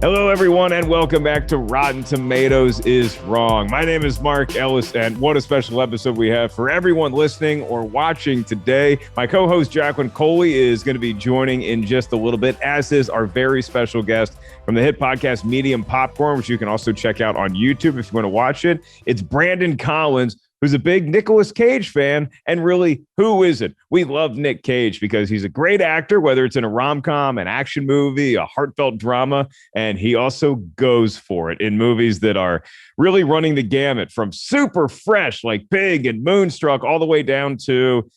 Hello, everyone, and welcome back to Rotten Tomatoes is Wrong. My name is Mark Ellis, and what a special episode we have for everyone listening or watching today. My co-host, Jacqueline Coley, is going to be joining in just a little bit, as is our very special guest from the hit podcast Medium Popcorn, which you can also check out on YouTube if you want to watch it. It's Brandon Collins, who's a big Nicolas Cage fan, and really, who isn't? We love Nic Cage because he's a great actor, whether it's in a rom-com, an action movie, a heartfelt drama, and he also goes for it in movies that are really running the gamut from super fresh, like Pig and Moonstruck, all the way down to,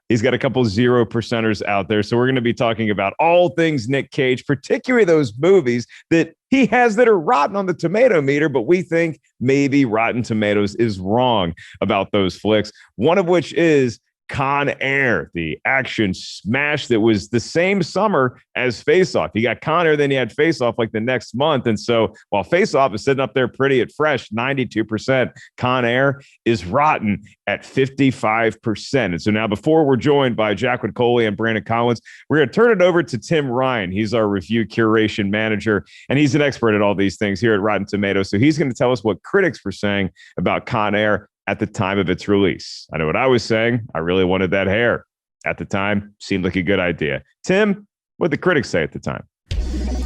he's got a couple 0%ers out there. So we're going to be talking about all things Nic Cage, particularly those movies that he has that are rotten on the Tomatometer, but we think maybe Rotten Tomatoes is wrong about those flicks, one of which is Con Air, the action smash that was the same summer as Face Off. You got Con Air, then you had Face Off like the next month. And so while Face Off is sitting up there pretty at fresh, 92%, Con Air is rotten at 55%. And so now, before we're joined by Jacqueline Coley and Brandon Collins, we're going to turn it over to Tim Ryan. He's our review curation manager, and he's an expert at all these things here at Rotten Tomatoes. So he's going to tell us what critics were saying about Con Air at the time of its release. I know what I was saying. I really wanted that hair. At the time, seemed like a good idea. Tim, what did the critics say at the time?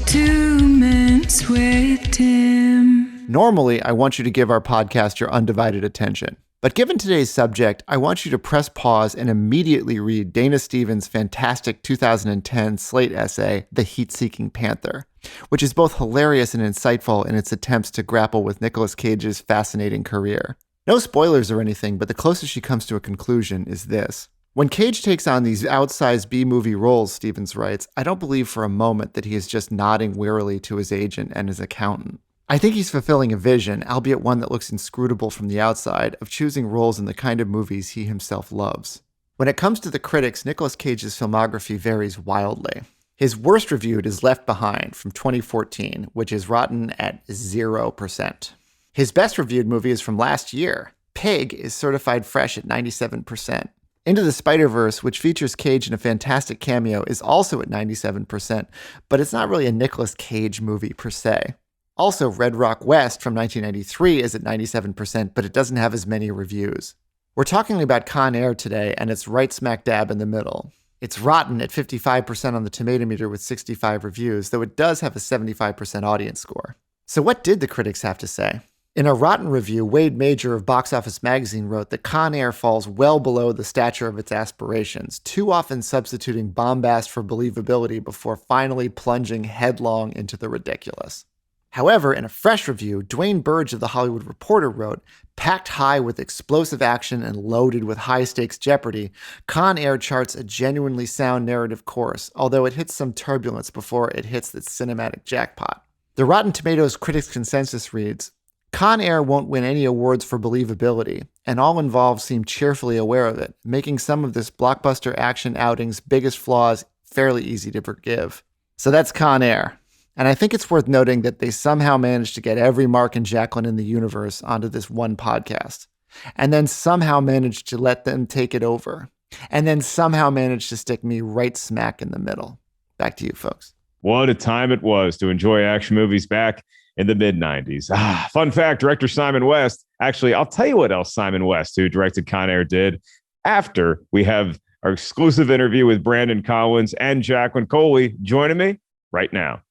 2 minutes with Tim. Normally, I want you to give our podcast your undivided attention. But given today's subject, I want you to press pause and immediately read Dana Stevens' fantastic 2010 Slate essay, The Heat-Seeking Panther, which is both hilarious and insightful in its attempts to grapple with Nicolas Cage's fascinating career. No spoilers or anything, but the closest she comes to a conclusion is this. When Cage takes on these outsized B-movie roles, Stevens writes, I don't believe for a moment that he is just nodding wearily to his agent and his accountant. I think he's fulfilling a vision, albeit one that looks inscrutable from the outside, of choosing roles in the kind of movies he himself loves. When it comes to the critics, Nicolas Cage's filmography varies wildly. His worst reviewed is Left Behind from 2014, which is rotten at 0%. His best reviewed movie is from last year. Pig is certified fresh at 97%. Into the Spider-Verse, which features Cage in a fantastic cameo, is also at 97%, but it's not really a Nicolas Cage movie per se. Also, Red Rock West from 1993 is at 97%, but it doesn't have as many reviews. We're talking about Con Air today, and it's right smack dab in the middle. It's rotten at 55% on the Tomatometer with 65 reviews, though it does have a 75% audience score. So what did the critics have to say? In a rotten review, Wade Major of Box Office Magazine wrote that Con Air falls well below the stature of its aspirations, too often substituting bombast for believability before finally plunging headlong into the ridiculous. However, in a fresh review, Dwayne Burge of The Hollywood Reporter wrote, packed high with explosive action and loaded with high-stakes jeopardy, Con Air charts a genuinely sound narrative course, although it hits some turbulence before it hits its cinematic jackpot. The Rotten Tomatoes critics' consensus reads, Con Air won't win any awards for believability, and all involved seem cheerfully aware of it, making some of this blockbuster action outing's biggest flaws fairly easy to forgive. So that's Con Air. And I think it's worth noting that they somehow managed to get every Mark and Jacqueline in the universe onto this one podcast, and then somehow managed to let them take it over, and then somehow managed to stick me right smack in the middle. Back to you, folks. What a time it was to enjoy action movies back in the mid-90s. Fun fact, director Simon West. Actually, I'll tell you what else Simon West, who directed Con Air, did after we have our exclusive interview with Brandon Collins and Jacqueline Coley joining me right now.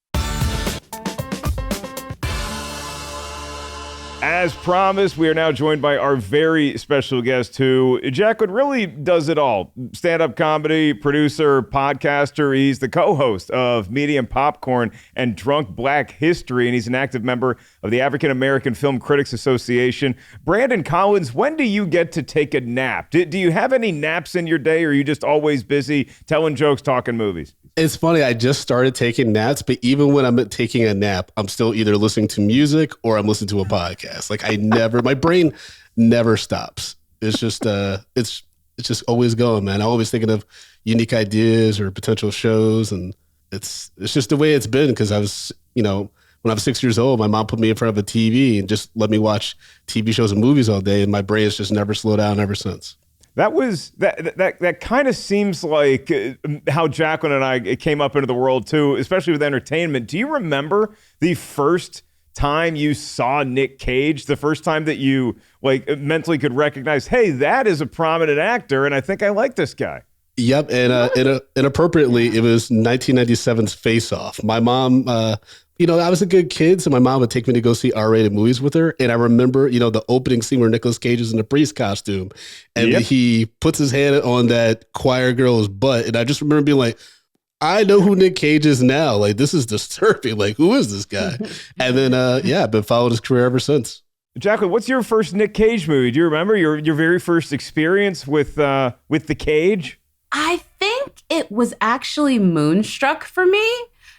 As promised, we are now joined by our very special guest who, Jacqueline, really does it all. Stand-up comedy, producer, podcaster. He's the co-host of Medium Popcorn and Drunk Black History, and he's an active member of the African American Film Critics Association. Brandon Collins, when do you get to take a nap? Do you have any naps in your day, or are you just always busy telling jokes, talking movies? It's funny, I just started taking naps, but even when I'm taking a nap, I'm still either listening to music or I'm listening to a podcast. Like my brain never stops. It's just, it's just always going, man. I'm always thinking of unique ideas or potential shows. And it's just the way it's been. Cause I was, when I was 6 years old, my mom put me in front of a TV and just let me watch TV shows and movies all day. And my brain has just never slowed down ever since. That kind of seems like how Jacqueline and I came up into the world too, especially with entertainment. Do you remember the first time you saw Nic Cage, the first time that you like mentally could recognize, hey, that is a prominent actor, and I think I like this guy? Yep, and inappropriately, it was 1997's Face Off. My mom, I was a good kid, so my mom would take me to go see R-rated movies with her. And I remember, the opening scene where Nicolas Cage is in a priest costume, and he puts his hand on that choir girl's butt. And I just remember being like, I know who Nic Cage is now. Like, this is disturbing. Like, who is this guy? And then, I've been following his career ever since. Jacqueline, what's your first Nic Cage movie? Do you remember your very first experience with the Cage? I think it was actually Moonstruck for me,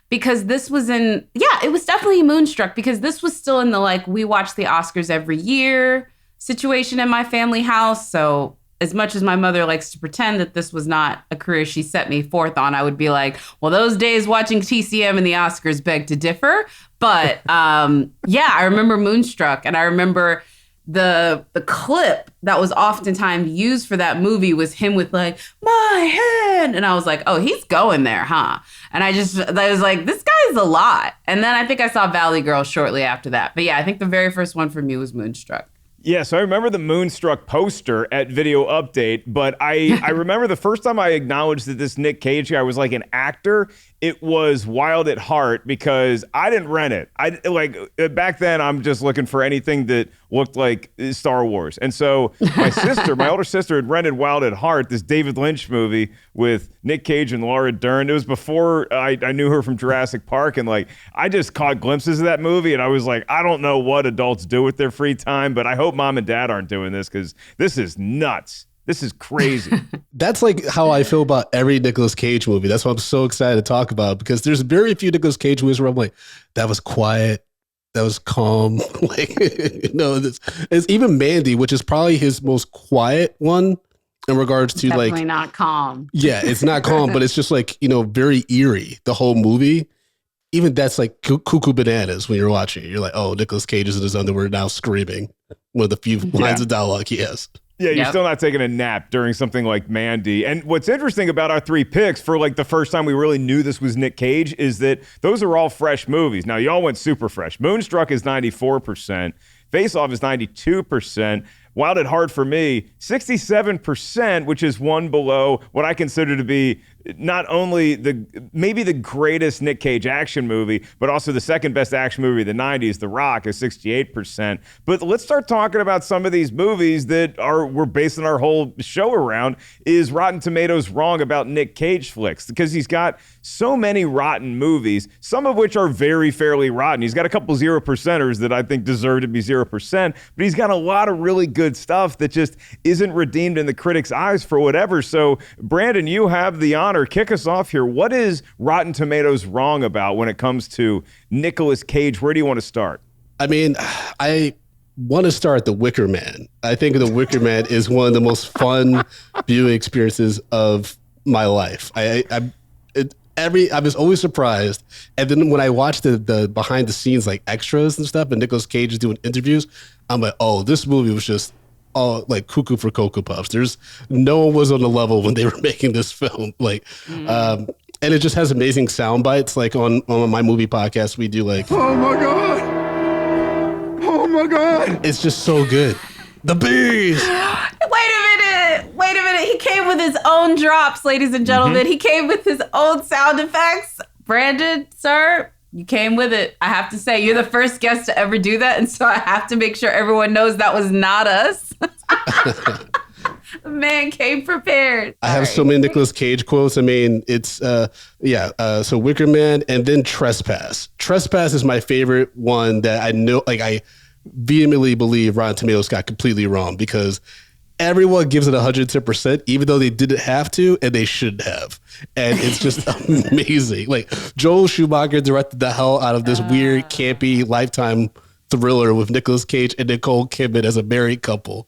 because this was it was definitely Moonstruck, because this was still in the we watch the Oscars every year situation in my family house. So as much as my mother likes to pretend that this was not a career she set me forth on, I would be like, well, those days watching TCM and the Oscars beg to differ. But I remember Moonstruck, and I remember the clip that was oftentimes used for that movie was him with my hand. And I was like, oh, he's going there, huh? And I was like, this guy's a lot. And then I think I saw Valley Girl shortly after that. But yeah, I think the very first one for me was Moonstruck. Yeah, so I remember the Moonstruck poster at Video Update, but I remember the first time I acknowledged that this Nic Cage guy was like an actor, it was Wild at Heart, because I didn't rent it. Back then, I'm just looking for anything that looked like Star Wars. And so my older sister had rented Wild at Heart, this David Lynch movie with Nic Cage and Laura Dern. It was before I knew her from Jurassic Park. And I just caught glimpses of that movie. And I was like, I don't know what adults do with their free time, but I hope mom and dad aren't doing this, because this is nuts. This is crazy. That's how I feel about every Nicolas Cage movie. That's why I'm so excited to talk about it, because there's very few Nicolas Cage movies where I'm like, that was quiet, that was calm. It's even Mandy, which is probably his most quiet one in regards to definitely not calm. Yeah, it's not calm, but it's just very eerie, the whole movie. Even that's cuckoo bananas when you're watching it. You're like, oh, Nicolas Cage is in his underwear now screaming with a few lines of dialogue he has. Yeah, you're still not taking a nap during something like Mandy. And what's interesting about our three picks for the first time we really knew this was Nic Cage is that those are all fresh movies. Now, y'all went super fresh. Moonstruck is 94%. Face Off is 92%. Wild at Heart for me, 67%, which is one below what I consider to be not only maybe the greatest Nic Cage action movie, but also the second best action movie of the 90s, The Rock, is 68%. But let's start talking about some of these movies that we're basing our whole show around. Is Rotten Tomatoes wrong about Nic Cage flicks? Because he's got so many rotten movies, some of which are very fairly rotten. He's got a couple 0%ers that I think deserve to be 0%, but he's got a lot of really good stuff that just isn't redeemed in the critics' eyes for whatever. So, Brandon, you have the honor. Kick us off here. What is Rotten Tomatoes wrong about when it comes to Nicolas Cage? Where do you want to start? I mean, I want to start The Wicker Man. I think The Wicker Man is one of the most fun viewing experiences of my life. I was always surprised. And then when I watched the behind the scenes extras and stuff, and Nicolas Cage is doing interviews, I'm like, oh, this movie was just all cuckoo for Cocoa Puffs. No one was on the level when they were making this film. And it just has amazing sound bites. On my movie podcast, we do oh my God. Oh my God. It's just so good. The bees. Wait a minute. He came with his own drops, ladies and gentlemen. He came with his own sound effects. Brandon, sir, you came with it. I have to say, you're the first guest to ever do that. And so I have to make sure everyone knows that was not us. The man came prepared. I have so many Nicolas Cage quotes. I mean, it's, so Wicker Man and then Trespass. Trespass is my favorite one that I know, I vehemently believe Rotten Tomatoes got completely wrong, because everyone gives it 110%, even though they didn't have to, and they should have. And it's just amazing. Joel Schumacher directed the hell out of this weird, campy Lifetime thriller with Nicolas Cage and Nicole Kidman as a married couple.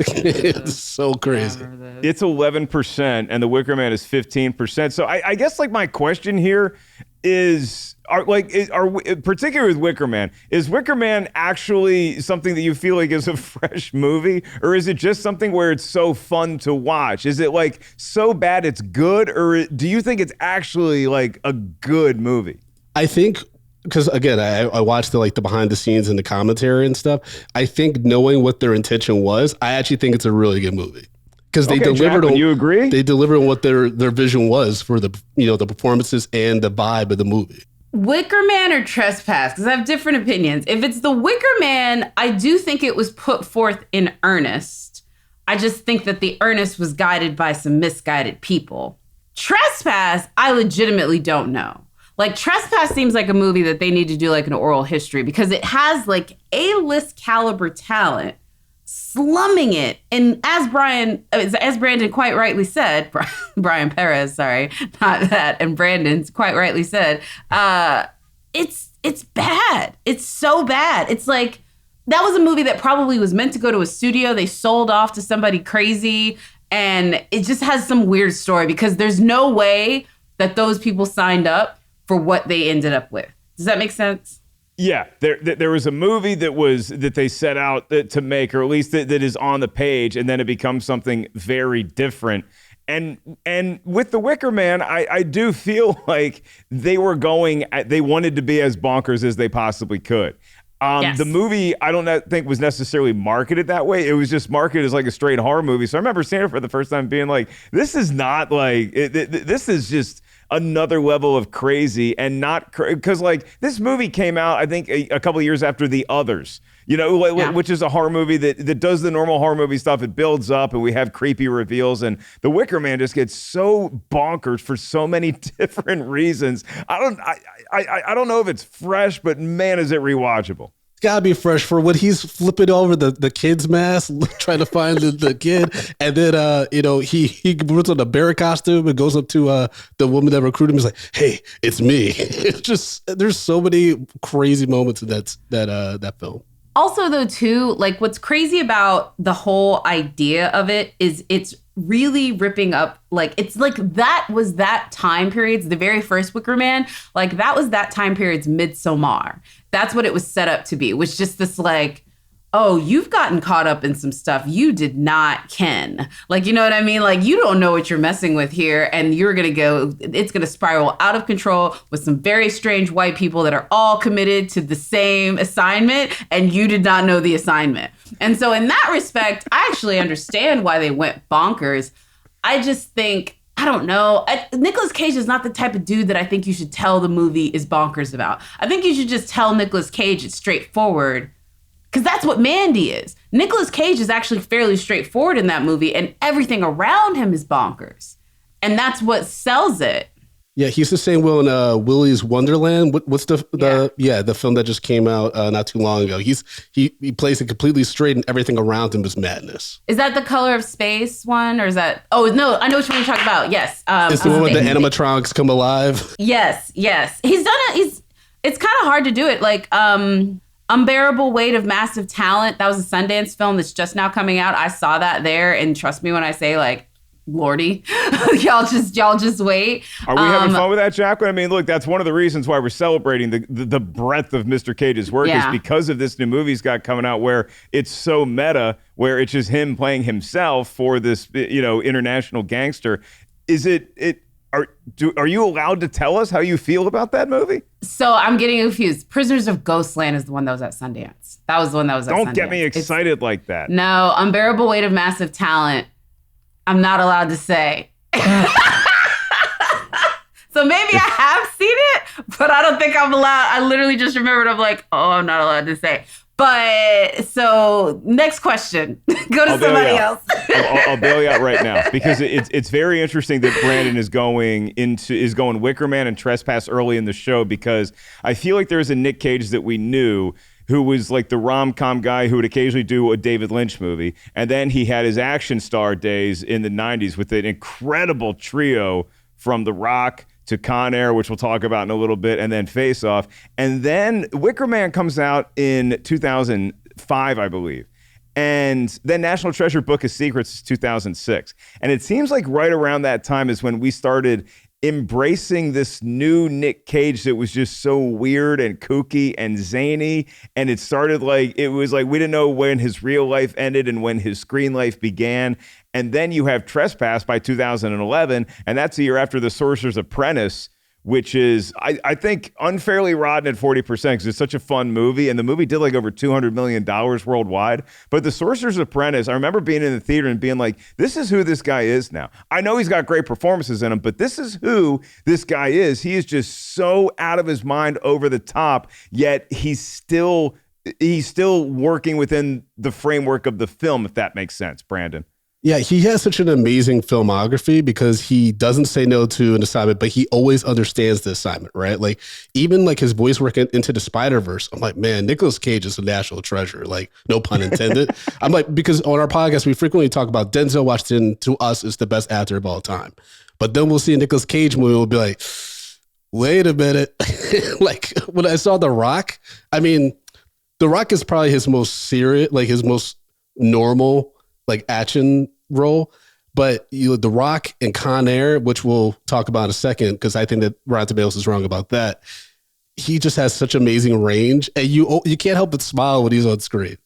It's so crazy. It's 11%, and The Wicker Man is 15%. So I guess like my question here is, particularly with Wicker Man, is Wicker Man actually something that you feel like is a fresh movie, or is it just something where it's so fun to watch? Is it like so bad it's good, or do you think it's actually like a good movie? I think, because again, I watched the behind the scenes and the commentary and stuff. I think knowing what their intention was, I actually think it's a really good movie. Because they delivered on, you agree? They delivered on what their vision was for the the performances and the vibe of the movie. Wicker Man or Trespass? Because I have different opinions. If it's the Wicker Man, I do think it was put forth in earnest. I just think that the earnest was guided by some misguided people. Trespass, I legitimately don't know. Like, Trespass seems like a movie that they need to do like an oral history, because it has like A-list caliber talent slumming it. And as Brandon quite rightly said, Brian Perez, sorry, not that, and Brandon's quite rightly said, it's bad. It's so bad. It's like, that was a movie that probably was meant to go to a studio. They sold off to somebody crazy, and it just has some weird story, because there's no way that those people signed up for what they ended up with. Does that make sense? Yeah, there was a movie that they set out to make, or at least that is on the page, and then it becomes something very different. And with The Wicker Man, I do feel like they wanted to be as bonkers as they possibly could. Yes. The movie, I don't think was necessarily marketed that way. It was just marketed as like a straight horror movie. So I remember seeing it for the first time being like, this is not like, this is just another level of crazy, and not because like this movie came out, I think a couple of years after The Others, which is a horror movie that does the normal horror movie stuff. It builds up and we have creepy reveals, and The Wicker Man just gets so bonkers for so many different reasons. I don't know if it's fresh, but man, is it rewatchable. It's gotta be fresh for when he's flipping over the kid's mask, trying to find the kid, and then he puts on a bear costume and goes up to the woman that recruited him. He's like, "Hey, it's me." It's just, there's so many crazy moments in that film. Also, though, too, like, what's crazy about the whole idea of it is it's really ripping up, like, it's like that was that time period's, the very first Wicker Man, like, that was that time period's Midsommar. That's what it was set up to be. It was just this, like, oh, you've gotten caught up in some stuff you did not ken. Like, you know what I mean? Like, you don't know what you're messing with here, and it's going to spiral out of control with some very strange white people that are all committed to the same assignment, and you did not know the assignment. And so in that respect, I actually understand why they went bonkers. I just think, I don't know. Nicolas Cage is not the type of dude that I think you should tell the movie is bonkers about. I think you should just tell Nicolas Cage it's straightforward, because that's what Mandy is. Nicolas Cage is actually fairly straightforward in that movie, and everything around him is bonkers. And that's what sells it. Yeah, he's the same Will in Willy's Wonderland. What's the film that just came out not too long ago? He plays it completely straight, and everything around him is madness. Is that the Color of Space one, or is that? Oh no, I know which one you're talking about. Yes, it's the one with the animatronics come alive. Yes. He's done it. It's kind of hard to do it. Like Unbearable Weight of Massive Talent. That was a Sundance film that's just now coming out. I saw that there, and trust me when I say, like, Lordy, y'all just wait. Are we having fun with that, Jacqueline? I mean, look, that's one of the reasons why we're celebrating the breadth of Mr. Cage's work, is because of this new movie he's got coming out, where it's so meta, where it's just him playing himself for this, international gangster. Are you allowed to tell us how you feel about that movie? So I'm getting confused. Prisoners of Ghostland is the one that was at Sundance. That was the one that was at Sundance. Don't get me excited like that. No, Unbearable Weight of Massive Talent, I'm not allowed to say. So maybe I have seen it, but I don't think I'm allowed. I literally just remembered, I'm like, oh, I'm not allowed to say. But so next question, go to somebody else. I'll bail you out right now, because it's very interesting that Brandon is going Wicker Man and Trespass early in the show, because I feel like there's a Nic Cage that we knew who was like the rom-com guy who would occasionally do a David Lynch movie. And then he had his action star days in the 90s with an incredible trio from The Rock to Con Air, which we'll talk about in a little bit, and then Face Off. And then Wicker Man comes out in 2005, I believe. And then National Treasure Book of Secrets is 2006. And it seems like right around that time is when we started embracing this new Nic Cage that was just so weird and kooky and zany. And it started like, it was like, we didn't know when his real life ended and when his screen life began. And then you have Trespass by 2011, and that's the year after The Sorcerer's Apprentice, which is, I think, unfairly rotten at 40% because it's such a fun movie. And the movie did like over $200 million worldwide. But The Sorcerer's Apprentice, I remember being in the theater and being like, this is who this guy is now. I know he's got great performances in him, but this is who this guy is. He is just so out of his mind, over the top, yet he's still working within the framework of the film, if that makes sense, Brandon. Yeah, he has such an amazing filmography because he doesn't say no to an assignment, but he always understands the assignment, right? Like, even like his voice work into the Spider-Verse, I'm like, man, Nicolas Cage is a national treasure. Like, no pun intended. I'm like, because on our podcast, we frequently talk about Denzel Washington, to us, is the best actor of all time. But then we'll see a Nicolas Cage movie, we'll be like, wait a minute. Like, when I saw The Rock, I mean, The Rock is probably his most serious, like his most normal, like action role, but The Rock and Con Air, which we'll talk about in a second, because I think that Rotten Tomatoes is wrong about that. He just has such amazing range, and you can't help but smile when he's on screen.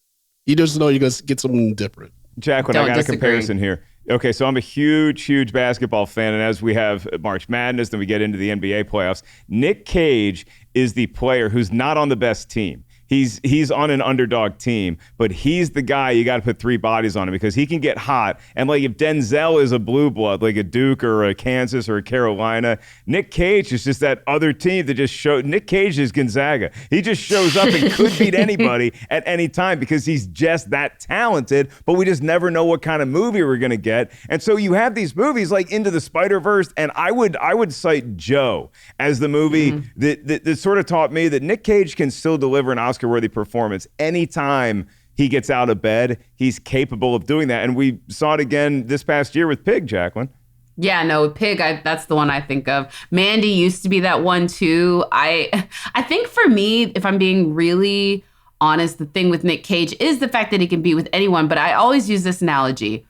You just know you're going to get something different. Jacqueline, I got a comparison here. Okay, so I'm a huge basketball fan, and as we have March Madness, then we get into the NBA playoffs. Nic Cage is the player who's not on the best team. He's on an underdog team, but he's the guy you got to put three bodies on him because he can get hot. And like if Denzel is a blue blood, like a Duke or a Kansas or a Carolina, Nic Cage is just that other team that just showed. Nic Cage is Gonzaga. He just shows up and could beat anybody at any time because he's just that talented, but we just never know what kind of movie we're going to get. And so you have these movies like Into the Spider-Verse, and I would cite Joe as the movie that sort of taught me that Nic Cage can still deliver an Oscar-worthy performance anytime he gets out of bed. He's capable of doing that, and we saw it again this past year with Pig, Jacqueline. Yeah, no, Pig, that's the one I think of. Mandy used to be that one too. I think for me, if I'm being really honest, the thing with Nic Cage is the fact that he can be with anyone, but I always use this analogy.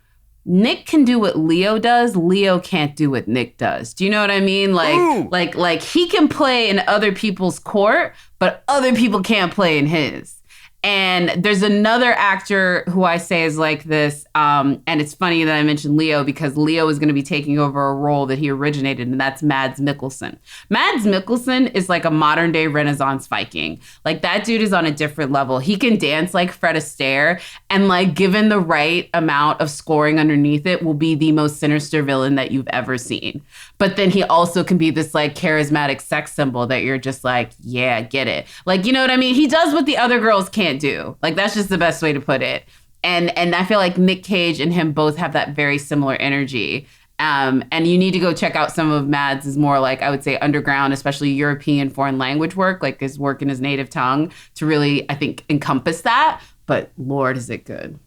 Nick can do what Leo does. Leo can't do what Nick does. Do you know what I mean? Like he can play in other people's court, but other people can't play in his. And there's another actor who I say is like this. And it's funny that I mentioned Leo because Leo is going to be taking over a role that he originated, and that's Mads Mikkelsen. Mads Mikkelsen is like a modern day Renaissance Viking. Like that dude is on a different level. He can dance like Fred Astaire, and like given the right amount of scoring underneath it, will be the most sinister villain that you've ever seen. But then he also can be this like charismatic sex symbol that you're just like, yeah, get it. Like, you know what I mean? He does what the other girls can't do. Like, that's just the best way to put it. And I feel like Nic Cage and him both have that very similar energy. And you need to go check out some of Mads' is more like, I would say, underground, especially European foreign language work, like his work in his native tongue to really, I think, encompass that. But Lord, is it good.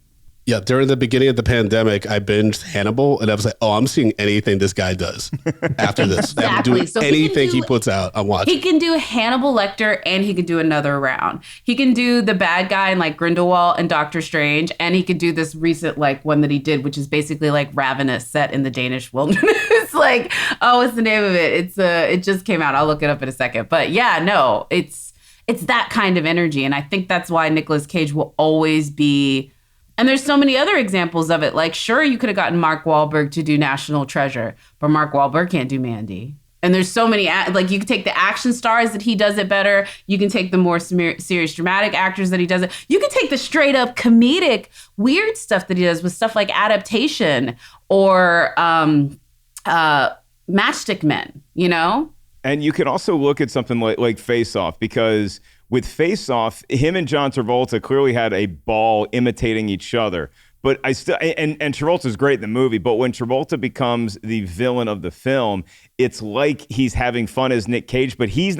Yeah, during the beginning of the pandemic, I binged Hannibal, and I was like, oh, I'm seeing anything this guy does after this. Exactly. I'm doing anything he puts out, I'm watching. He can do Hannibal Lecter, and he can do Another Round. He can do the bad guy in like Grindelwald and Doctor Strange, and he could do this recent like one that he did, which is basically like Ravenous set in the Danish wilderness. Like, oh, what's the name of it? It just came out. I'll look it up in a second. But yeah, no, it's that kind of energy, and I think that's why Nicolas Cage will always be. And there's so many other examples of it. Like, sure, you could have gotten Mark Wahlberg to do National Treasure, but Mark Wahlberg can't do Mandy. And there's so many, like, you can take the action stars that he does it better. You can take the more serious dramatic actors that he does it. You can take the straight up comedic weird stuff that he does with stuff like Adaptation or Matchstick Men, you know? And you can also look at something like Face Off, because with Face Off, him and John Travolta clearly had a ball imitating each other. But I still, and Travolta's great in the movie, but when Travolta becomes the villain of the film, it's like he's having fun as Nic Cage, but he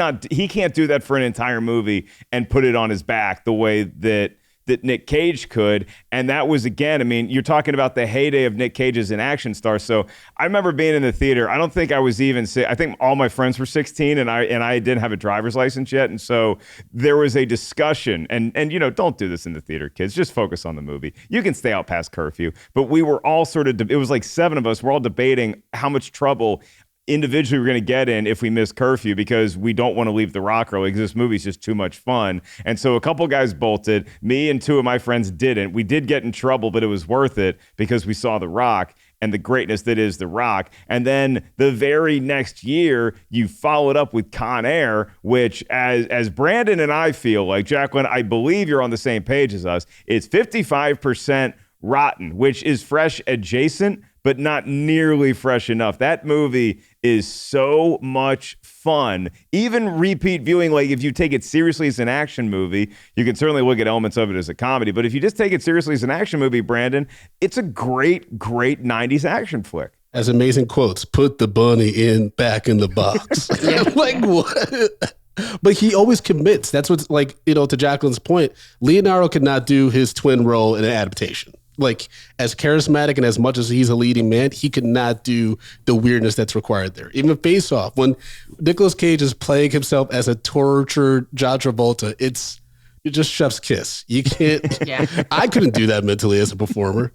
can't do that for an entire movie and put it on his back the way that that Nic Cage could. And that was, again, I mean, you're talking about the heyday of Nic Cage as an action star. So I remember being in the theater. I don't think I was even, I think all my friends were 16 and I didn't have a driver's license yet. And so there was a discussion and you know, don't do this in the theater, kids. Just focus on the movie. You can stay out past curfew. But we were all sort of, it was like 7 of us. We're all debating how much trouble individually we're going to get in if we miss curfew because we don't want to leave the Rock early because this movie's just too much fun. And so a couple guys bolted. Me and 2 of my friends didn't. We did get in trouble, but it was worth it because we saw the Rock and the greatness that is the Rock. And then the very next year, you followed up with Con Air, which as Brandon and I feel like, Jacqueline, I believe you're on the same page as us. It's 55% rotten, which is fresh adjacent, but not nearly fresh enough. That movie is so much fun. Even repeat viewing, like if you take it seriously as an action movie, you can certainly look at elements of it as a comedy. But if you just take it seriously as an action movie, Brandon, it's a great, great 90s action flick. As amazing quotes, put the bunny back in the box. Like what? But he always commits. That's what's like, you know, to Jacqueline's point, Leonardo could not do his twin role in an adaptation. Like as charismatic and as much as he's a leading man, he could not do the weirdness that's required there. Even Face Off, when Nicolas Cage is playing himself as a tortured John Travolta, it's just chef's kiss. You can't. Yeah. I couldn't do that mentally as a performer.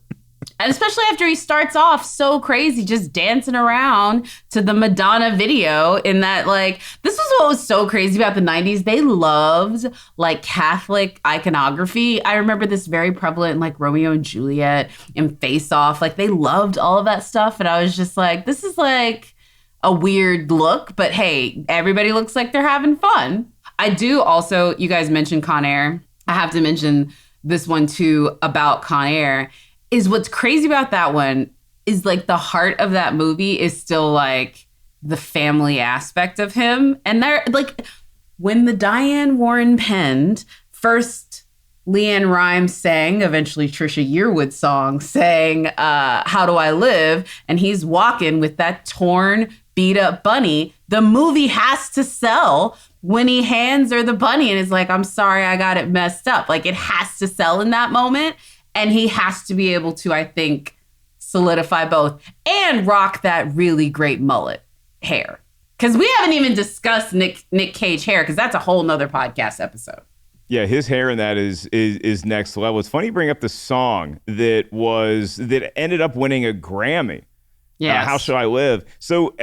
And especially after he starts off so crazy, just dancing around to the Madonna video in that, like, this was what was so crazy about the 90s. They loved, like, Catholic iconography. I remember this very prevalent in, like, Romeo and Juliet and Face Off. Like, they loved all of that stuff. And I was just like, this is, like, a weird look. But, hey, everybody looks like they're having fun. I do also, you guys mentioned Con Air. I have to mention this one, too, about Con Air. Is what's crazy about that one is like the heart of that movie is still like the family aspect of him. And they're like when the Diane Warren penned, first Leanne Rimes sang, eventually Trisha Yearwood song, sang How Do I Live? And he's walking with that torn, beat up bunny. The movie has to sell when he hands her the bunny and is like, I'm sorry, I got it messed up. Like it has to sell in that moment. And he has to be able to, I think, solidify both and rock that really great mullet hair. Because we haven't even discussed Nic Cage hair, because that's a whole nother podcast episode. Yeah, his hair in that is next level. It's funny you bring up the song that ended up winning a Grammy. Yeah, How Should I Live? So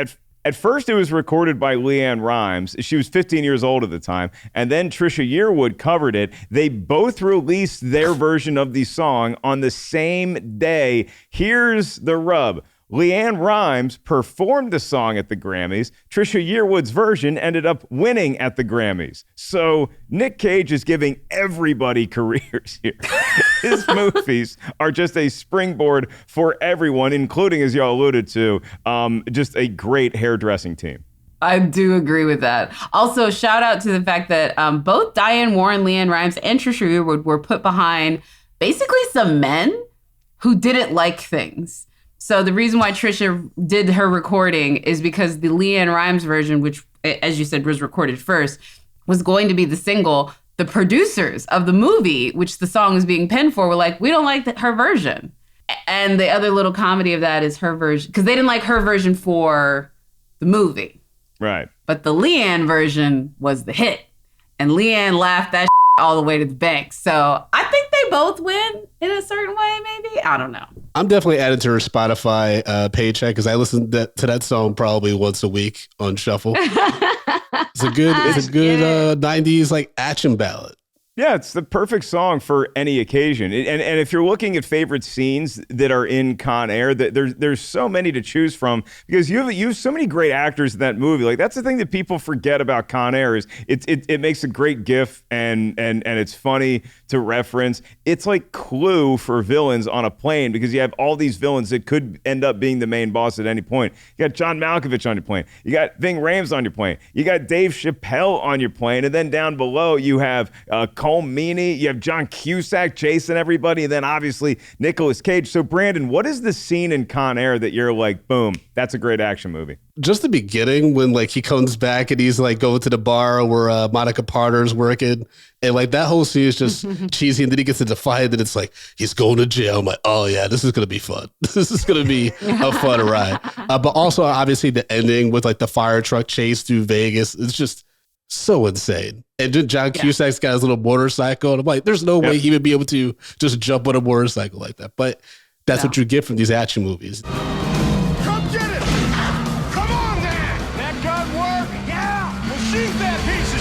at first, it was recorded by Leanne Rimes. She was 15 years old at the time. And then Trisha Yearwood covered it. They both released their version of the song on the same day. Here's the rub. Leanne Rimes performed the song at the Grammys. Trisha Yearwood's version ended up winning at the Grammys. So Nic Cage is giving everybody careers here. His movies are just a springboard for everyone, including, as y'all alluded to, just a great hairdressing team. I do agree with that. Also, shout out to the fact that both Diane Warren, Leanne Rimes, and Trisha Yearwood were put behind basically some men who didn't like things. So the reason why Trisha did her recording is because the Leanne Rimes version, which, as you said, was recorded first, was going to be the single. The producers of the movie, which the song was being penned for, were like, we don't like her version. And the other little comedy of that is her version, because they didn't like her version for the movie. Right. But the Leanne version was the hit. And Leanne laughed that all the way to the bank. So I think they both win in a certain way, maybe. I don't know. I'm definitely added to her Spotify paycheck because I listen to that song probably once a week on shuffle. It's a good 90s like action ballad. Yeah, it's the perfect song for any occasion. And if you're looking at favorite scenes that are in Con Air, there's so many to choose from because you have so many great actors in that movie. Like that's the thing that people forget about Con Air is it makes a great gif and it's funny to reference. It's like Clue for villains on a plane because you have all these villains that could end up being the main boss at any point. You got John Malkovich on your plane. You got Ving Rhames on your plane. You got Dave Chappelle on your plane. And then down below you have Cole Meany, you have John Cusack chasing everybody, and then obviously Nicolas Cage. So Brandon, what is the scene in Con Air that you're like, boom, That's a great action movie. Just the beginning when like he comes back and he's like going to the bar where Monica Parter's working, and like that whole scene is just cheesy, and then he gets to Defiant and it's like he's going to jail. I'm like, oh yeah, this is gonna be fun. This is gonna be a fun ride. But also obviously the ending with like the fire truck chase through Vegas, it's just so insane. And then John Cusack's got his little motorcycle, and I'm like, there's no way he would be able to just jump on a motorcycle like that. But that's what you get from these action movies. Come get it! Come on, then! That gun work? Yeah! Well, shoot that piece of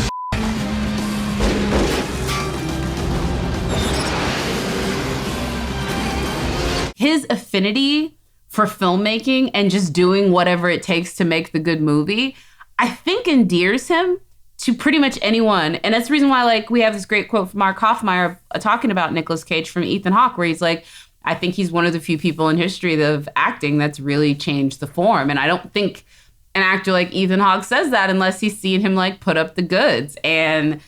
shit! His affinity for filmmaking and just doing whatever it takes to make the good movie, I think endears him to pretty much anyone. And that's the reason why, like, we have this great quote from Mark Hoffmeyer talking about Nicolas Cage from Ethan Hawke, where he's like, I think he's one of the few people in history of acting that's really changed the form. And I don't think an actor like Ethan Hawke says that unless he's seen him like put up the goods. And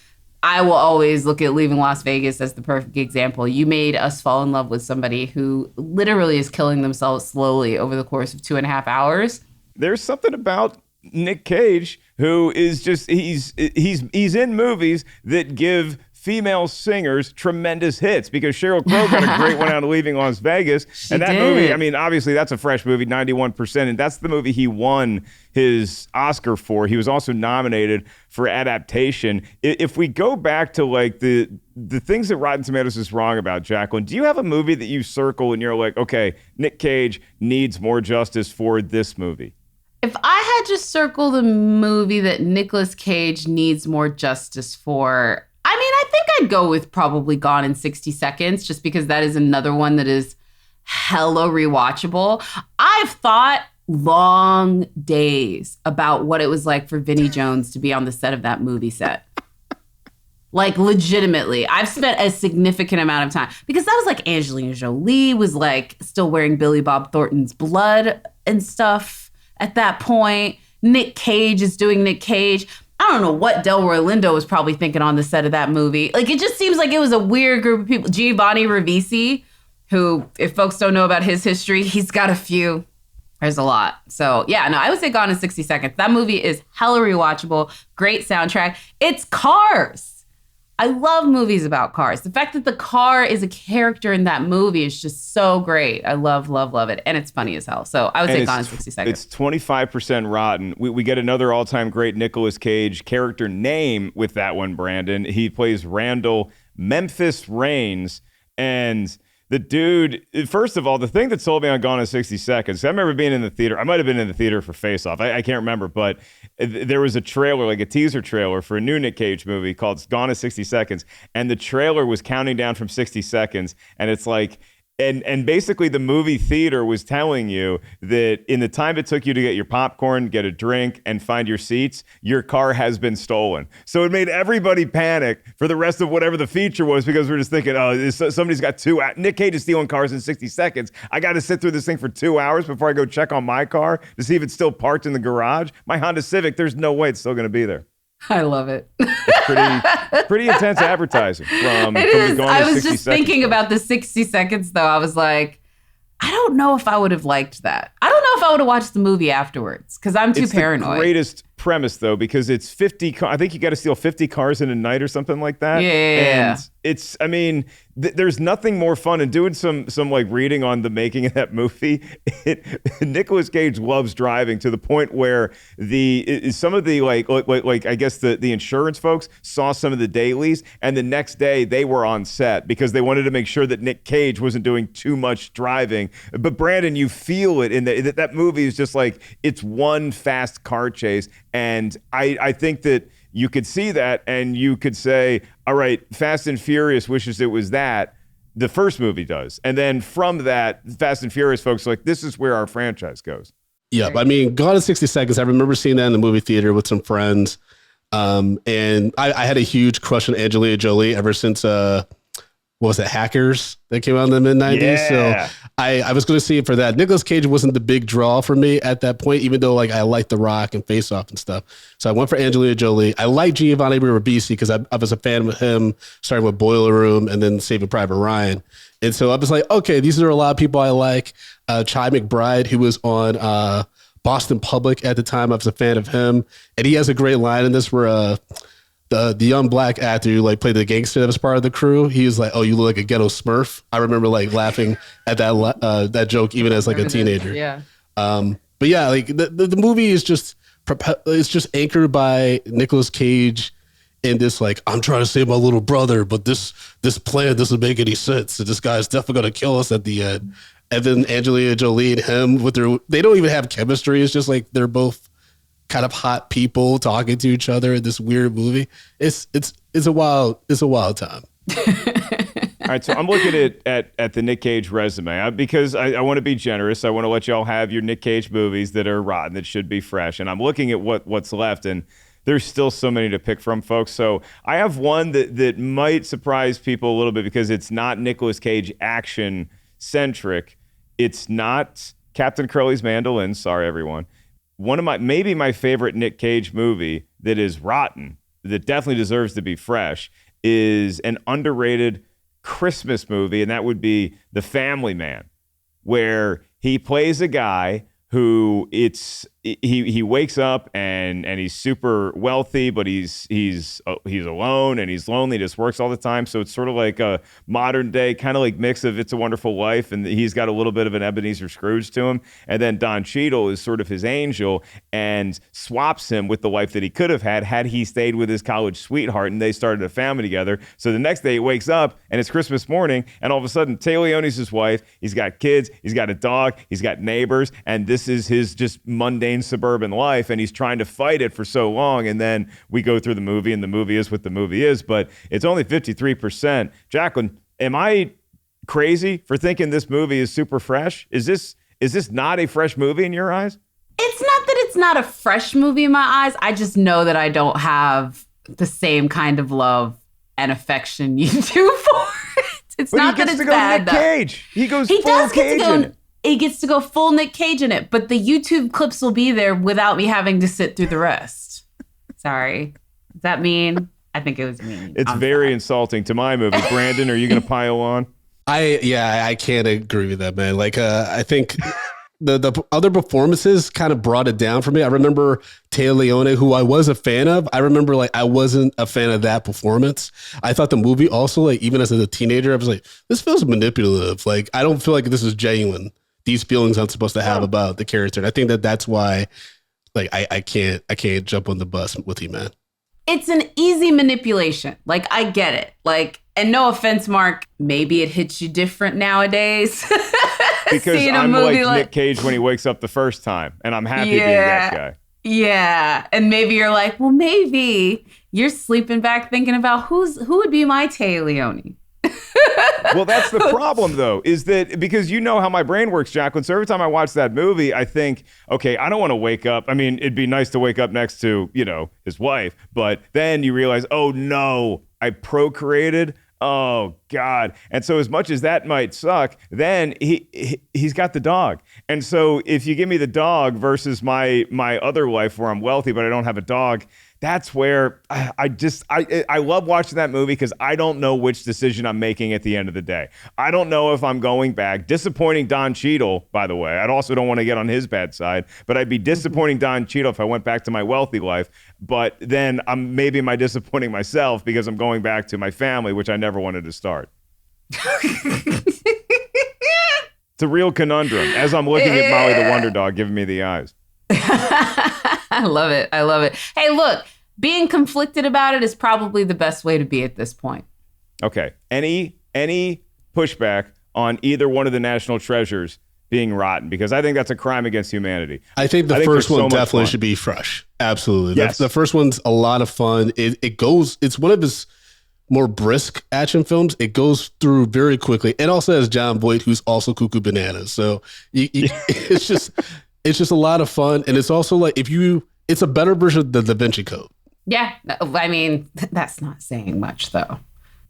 I will always look at Leaving Las Vegas as the perfect example. You made us fall in love with somebody who literally is killing themselves slowly over the course of 2.5 hours. There's something about Nic Cage who is just he's in movies that give female singers tremendous hits, because Sheryl Crow got a great one out of Leaving Las Vegas. And that movie, I mean, obviously that's a fresh movie, 91%, and that's the movie he won his Oscar for. He was also nominated for adaptation. If we go back to like the things that Rotten Tomatoes is wrong about, Jacqueline, do you have a movie that you circle and you're like, okay, Nic Cage needs more justice for this movie? If I had just circled a movie that Nicolas Cage needs more justice for, I mean, I think I'd go with probably Gone in 60 Seconds, just because that is another one that is hella rewatchable. I've thought long days about what it was like for Vinnie Jones to be on the set of that movie set. Like, legitimately, I've spent a significant amount of time, because that was like Angelina Jolie was like still wearing Billy Bob Thornton's blood and stuff at that point. Nic Cage is doing Nic Cage. I don't know what Delroy Lindo was probably thinking on the set of that movie. Like, it just seems like it was a weird group of people. Giovanni Ribisi, who, if folks don't know about his history, he's got a few. There's a lot. So, yeah, no, I would say Gone in 60 Seconds. That movie is hella rewatchable. Great soundtrack. It's cars. I love movies about cars. The fact that the car is a character in that movie is just so great. I love, love, love it. And it's funny as hell. So I would say Gone in 60 Seconds. It's 25% rotten. We get another all-time great Nicolas Cage character name with that one, Brandon. He plays Randall Memphis Reigns. And the dude, first of all, the thing that sold me on Gone in 60 Seconds, I remember being in the theater. I might have been in the theater for Face Off. I can't remember, but there was a trailer, like a teaser trailer for a new Nic Cage movie called Gone in 60 Seconds. And the trailer was counting down from 60 seconds. And it's like, and basically the movie theater was telling you that in the time it took you to get your popcorn, get a drink, and find your seats, your car has been stolen. So it made everybody panic for the rest of whatever the feature was, because we're just thinking, oh, somebody's got Nic Cage is stealing cars in 60 seconds. I got to sit through this thing for 2 hours before I go check on my car to see if it's still parked in the garage. My Honda Civic, there's no way it's still going to be there. I love it. It's pretty intense advertising from the Gone I in was 60 just seconds thinking about the 60 seconds, though. I was like, I don't know if I would have liked that. I don't know if I would have watched the movie afterwards, because I'm too paranoid. It's the greatest premise, though, because it's 50 I think you got to steal 50 cars in a night or something like that. Yeah. And it's, I mean, there's nothing more fun. And doing some like reading on the making of that movie, Nicolas Cage loves driving to the point where some of the like I guess the insurance folks saw some of the dailies, and the next day they were on set because they wanted to make sure that Nic Cage wasn't doing too much driving. But Brandon, you feel it in that movie is just like, it's one fast car chase. And I think that you could see that and you could say, all right, Fast and Furious wishes it was that. The first movie does. And then from that, Fast and Furious folks are like, this is where our franchise goes. Yeah, I mean, Gone in 60 Seconds, I remember seeing that in the movie theater with some friends. And I had a huge crush on Angelina Jolie ever since, what was it, Hackers that came out in the mid-90s? Yeah. So I was going to see it for that. Nicolas Cage wasn't the big draw for me at that point, even though like I liked The Rock and Face Off and stuff. So I went for Angelina Jolie. I like Giovanni Ribisi because I was a fan of him, starting with Boiler Room and then Saving Private Ryan. And so I was like, okay, these are a lot of people I like. Chi McBride, who was on Boston Public at the time. I was a fan of him. And he has a great line in this where the young black actor who like played the gangster that was part of the crew, he was like, "Oh, you look like a ghetto Smurf." I remember like laughing at that joke even as like a teenager. Yeah. But yeah, like the movie is just it's just anchored by Nicolas Cage in this like, I'm trying to save my little brother, but this plan doesn't make any sense. So this guy's definitely gonna kill us at the end. And then Angelina Jolie and him they don't even have chemistry. It's just like they're both kind of hot people talking to each other in this weird movie. It's a wild time. All right, so I'm looking at the Nic Cage resume because I want to be generous. I want to let y'all have your Nic Cage movies that are rotten, that should be fresh. And I'm looking at what's left, and there's still so many to pick from, folks. So I have one that might surprise people a little bit because it's not Nicolas Cage action-centric. It's not Captain Curly's Mandolin. Sorry, everyone. One of my favorite Nic Cage movie that is rotten, that definitely deserves to be fresh, is an underrated Christmas movie, and that would be The Family Man, where he plays a guy who he wakes up and he's super wealthy, but he's alone and he's lonely, just works all the time. So it's sort of like a modern day kind of like mix of It's a Wonderful Life, and he's got a little bit of an Ebenezer Scrooge to him. And then Don Cheadle is sort of his angel and swaps him with the life that he could have had he stayed with his college sweetheart and they started a family together. So the next day he wakes up and it's Christmas morning, and all of a sudden Téa Leoni's his wife, he's got kids, he's got a dog, he's got neighbors, and this is his just mundane suburban life, and he's trying to fight it for so long. And then we go through the movie, and the movie is what the movie is, but it's only 53%. Jacqueline, am I crazy for thinking this movie is super fresh? Is this not a fresh movie in your eyes? It's not that it's not a fresh movie in my eyes. I just know that I don't have the same kind of love and affection you do for it. It's but not that it's bad, Nick Cage. He goes he full does Cage in it. He gets to go full Nic Cage in it, but the YouTube clips will be there without me having to sit through the rest. Sorry. Does that mean? I think it was mean. It's very insulting to my movie. Brandon, are you going to pile on? I can't agree with that, man. Like, I think the other performances kind of brought it down for me. I remember Téa Leoni, who I was a fan of. I remember like I wasn't a fan of that performance. I thought the movie also, like, even as a teenager, I was like, this feels manipulative. Like, I don't feel like this is genuine. These feelings I'm supposed to have about the character. And I think that's why, like, I can't jump on the bus with you, man. It's an easy manipulation. Like, I get it. Like, and no offense, Mark, maybe it hits you different nowadays. Because I'm like Nic Cage when he wakes up the first time, and I'm happy being that guy. Yeah. And maybe you're like, well, maybe you're sleeping back thinking about who would be my Téa Leoni. Well, that's the problem, though, is that because you know how my brain works, Jacqueline. So every time I watch that movie, I think, okay, I don't want to wake up. I mean, it'd be nice to wake up next to, his wife. But then you realize, oh, no, I procreated. Oh, God. And so as much as that might suck, then he's got the dog. And so if you give me the dog versus my other life where I'm wealthy, but I don't have a dog, that's where I love watching that movie because I don't know which decision I'm making at the end of the day. I don't know if I'm going back. Disappointing Don Cheadle, by the way. I also don't want to get on his bad side, but I'd be disappointing Don Cheadle if I went back to my wealthy life. But then maybe am I disappointing myself because I'm going back to my family, which I never wanted to start. It's a real conundrum as I'm looking at Molly the Wonder Dog giving me the eyes. I love it. I love it. Hey, look, being conflicted about it is probably the best way to be at this point. Okay. Any pushback on either one of the national treasures being rotten? Because I think that's a crime against humanity. I think the first one definitely should be fresh. Absolutely. Yes. The first one's a lot of fun. It's one of his more brisk action films. It goes through very quickly. And also has John Voight, who's also cuckoo bananas. So it's just a lot of fun. And it's also like, it's a better version of the Da Vinci Code. Yeah. I mean, that's not saying much though.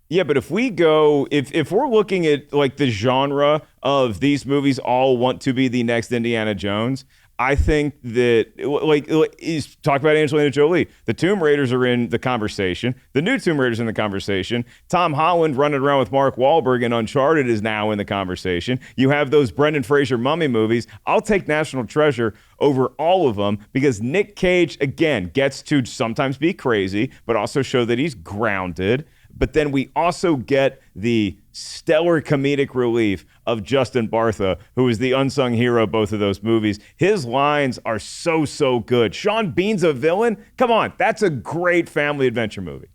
Yeah, but if we're looking at like the genre of these movies all want to be the next Indiana Jones, I think that, like he's talked about Angelina Jolie. The Tomb Raiders are in the conversation. The new Tomb Raiders in the conversation. Tom Holland running around with Mark Wahlberg and Uncharted is now in the conversation. You have those Brendan Fraser mummy movies. I'll take National Treasure over all of them because Nic Cage, again, gets to sometimes be crazy, but also show that he's grounded. But then we also get the stellar comedic relief of Justin Bartha, who is the unsung hero of both of those movies. His lines are so good. Sean Bean's a villain? Come on, that's a great family adventure movie.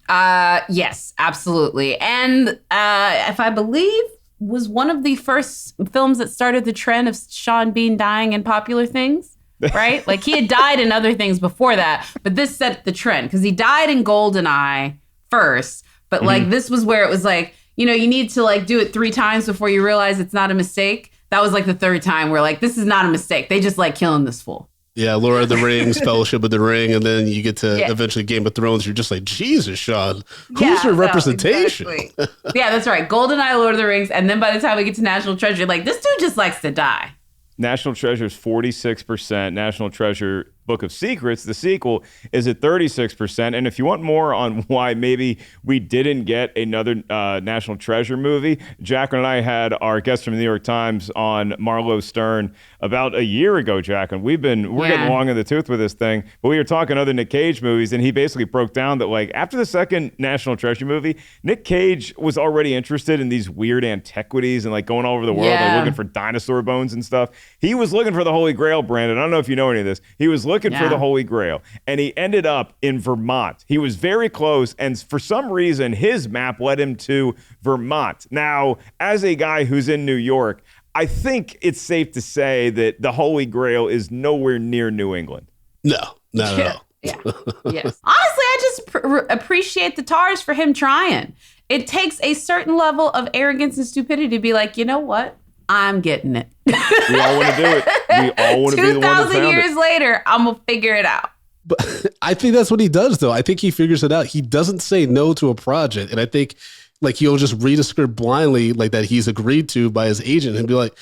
Yes, absolutely. And if I believe, was one of the first films that started the trend of Sean Bean dying in popular things, right? Like he had died in other things before that, but this set the trend because he died in GoldenEye first. But like this was where it was like, you know, you need to like do it 3 times before you realize it's not a mistake. That was like the 3rd time where like, this is not a mistake. They just like killing this fool. Yeah, Lord of the Rings, Fellowship of the Ring, and then you get to eventually Game of Thrones. You're just like, Jesus, Sean, who's your representation? Exactly. Yeah, that's right. GoldenEye, Lord of the Rings, and then by the time we get to National Treasure, you're like, this dude just likes to die. National Treasure is 46%. National Treasure Book of Secrets, the sequel, is at 36%. And if you want more on why maybe we didn't get another National Treasure movie, Jacqueline and I had our guest from the New York Times on, Marlo Stern, about a year ago, Jacqueline. We're getting long in the tooth with this thing, but we were talking other Nic Cage movies, and he basically broke down that like after the second National Treasure movie, Nic Cage was already interested in these weird antiquities and like going all over the world, like looking for dinosaur bones and stuff. He was looking for the Holy Grail, Brandon. I don't know if you know any of this. He was looking for the Holy Grail, and he ended up in Vermont. He was very close, and for some reason, his map led him to Vermont. Now, as a guy who's in New York, I think it's safe to say that the Holy Grail is nowhere near New England. No, not at all. Yeah. Yes. Honestly, I just appreciate the TARS for him trying. It takes a certain level of arrogance and stupidity to be like, you know what? I'm getting it. We all want to do it. We all want to be the one that found 2,000 years later, I'm going to figure it out. But I think that's what he does, though. I think he figures it out. He doesn't say no to a project. And I think like he'll just read a script blindly like that he's agreed to by his agent and be like,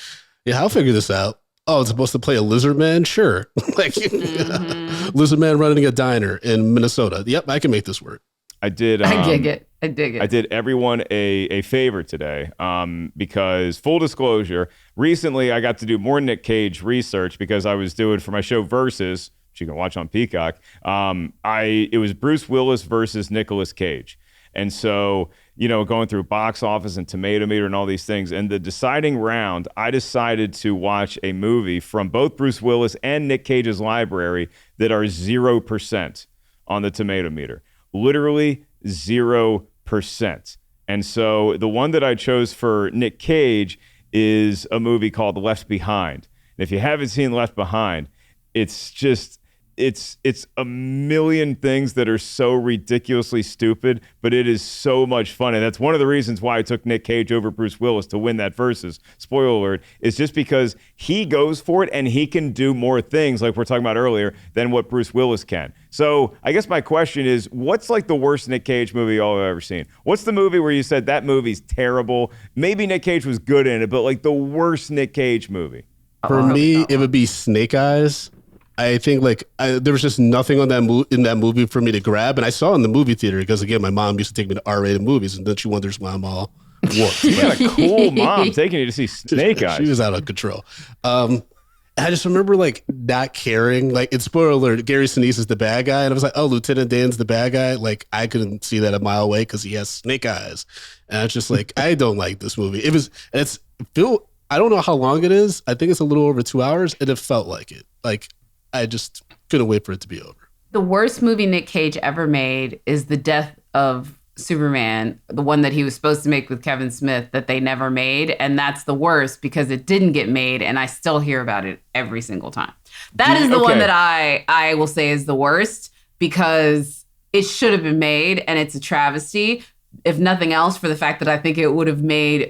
yeah, I'll figure this out. Oh, it's supposed to play a lizard man? Sure. Like lizard man running a diner in Minnesota. Yep, I can make this work. I dig it. I dig it. I did everyone a favor today because, full disclosure, recently I got to do more Nic Cage research because I was doing for my show Versus, which you can watch on Peacock. It was Bruce Willis versus Nicolas Cage. And so, you know, going through box office and Tomatometer and all these things. And the deciding round, I decided to watch a movie from both Bruce Willis and Nic Cage's library that are 0% on the Tomatometer. Literally 0%. And so the one that I chose for Nic Cage is a movie called Left Behind. And if you haven't seen Left Behind, it's just, it's a million things that are so ridiculously stupid, but it is so much fun. And that's one of the reasons why I took Nic Cage over Bruce Willis to win that Versus. Spoiler alert, is just because he goes for it and he can do more things, like we're talking about earlier, than what Bruce Willis can. So I guess my question is, what's like the worst Nic Cage movie y'all have ever seen? What's the movie where you said that movie's terrible? Maybe Nic Cage was good in it, but like the worst Nic Cage movie? For me, it would be Snake Eyes. I think like there was just nothing on that in that movie for me to grab, and I saw it in the movie theater because again, my mom used to take me to R-rated movies, and then she wonders why I'm all warped. You got a cool mom taking you to see Snake Eyes. She was out of control. I just remember like not caring. Like, it's spoiler alert, Gary Sinise is the bad guy, and I was like, oh, Lieutenant Dan's the bad guy. Like, I couldn't see that a mile away because he has snake eyes, and I was just like, I don't like this movie. I don't know how long it is. I think it's a little over 2 hours, and it felt like it. Like, I just couldn't wait for it to be over. The worst movie Nic Cage ever made is The Death of Superman, the one that he was supposed to make with Kevin Smith that they never made. And that's the worst because it didn't get made, and I still hear about it every single time. That is the one that I will say is the worst because it should have been made, and it's a travesty. If nothing else, for the fact that I think it would have made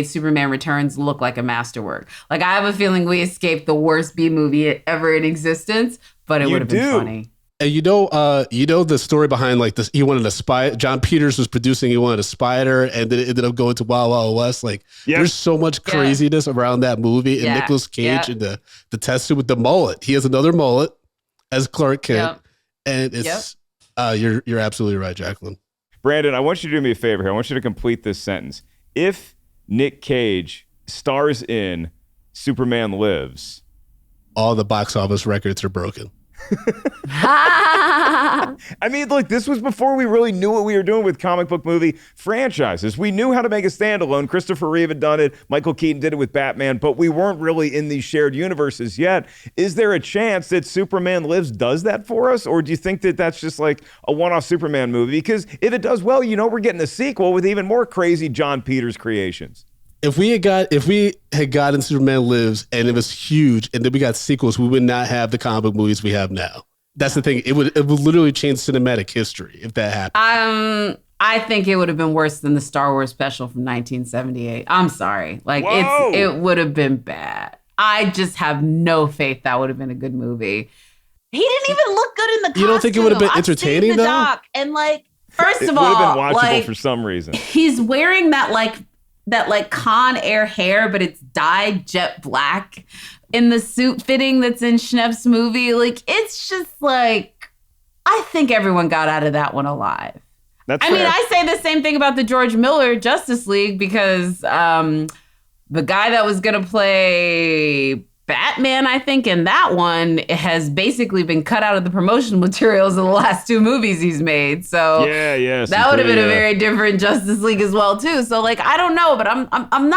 Superman Returns look like a masterwork. Like, I have a feeling we escaped the worst B movie ever in existence, but it would have been funny. And the story behind like this, he wanted a spy. John Peters was producing, he wanted a spider, and then it ended up going to Wild Wild West. Like there's so much craziness around that movie. And Nicolas Cage in the test suit with the mullet. He has another mullet as Clark Kent. And it's you're absolutely right, Jacqueline. Brandon, I want you to do me a favor here. I want you to complete this sentence. If Nic Cage stars in Superman Lives, all the box office records are broken. I mean, look, this was before we really knew what we were doing with comic book movie franchises. We knew how to make a standalone. Christopher Reeve had done it. Michael Keaton did it with Batman, but we weren't really in these shared universes yet. Is there a chance that Superman Lives does that for us? Or do you think that that's just like a one-off Superman movie? Because if it does well, we're getting a sequel with even more crazy John Peters creations. If we had gotten Superman Lives and it was huge, and then we got sequels, we would not have the comic book movies we have now. That's the thing. It would literally change cinematic history if that happened. I think it would have been worse than the Star Wars special from 1978. I'm sorry. Like it would have been bad. I just have no faith that would have been a good movie. He didn't even look good in the costume. You don't think it would have been entertaining though? Doc, and like, first of all, it would have been watchable for some reason. He's wearing that Con Air hair, but it's dyed jet black in the suit fitting that's in Schnepp's movie. Like, it's just like, I think everyone got out of that one alive. That's fair. I say the same thing about the George Miller Justice League because the guy that was going to play Batman, I think, in that one has basically been cut out of the promotional materials of the last two movies he's made. So that would have been a very different Justice League as well too. So like, I don't know, but I'm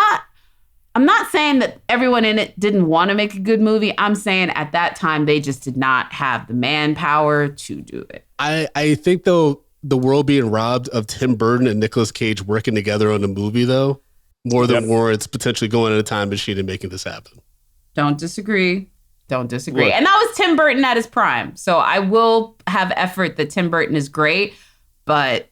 not saying that everyone in it didn't want to make a good movie. I'm saying at that time they just did not have the manpower to do it. I think though the world being robbed of Tim Burton and Nicolas Cage working together on a movie though more than warrants potentially going in a time machine and making this happen. Don't disagree. Look. And that was Tim Burton at his prime. So I will have effort that Tim Burton is great, but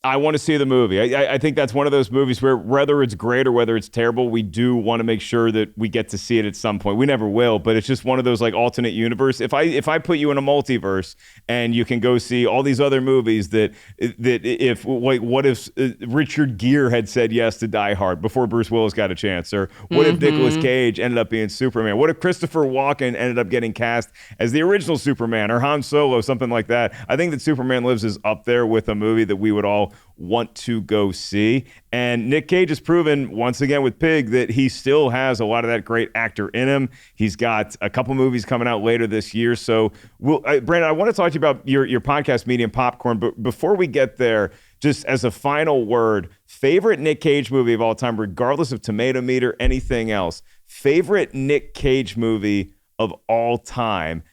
I want to see the movie. I think that's one of those movies where whether it's great or whether it's terrible, we do want to make sure that we get to see it at some point. We never will, but it's just one of those like alternate universe. If I put you in a multiverse and you can go see all these other movies that if like what if Richard Gere had said yes to Die Hard before Bruce Willis got a chance, or what if Nicolas Cage ended up being Superman? What if Christopher Walken ended up getting cast as the original Superman or Han Solo, something like that? I think that Superman Lives is up there with a movie that we would all want to go see. And Nic Cage has proven once again with Pig that he still has a lot of that great actor in him. He's got a couple movies coming out later this year. So Brandon, I want to talk to you about your podcast medium Popcorn, but before we get there, just as a final word, favorite Nic Cage movie of all time, regardless of Tomatometer, anything else, favorite Nic Cage movie of all time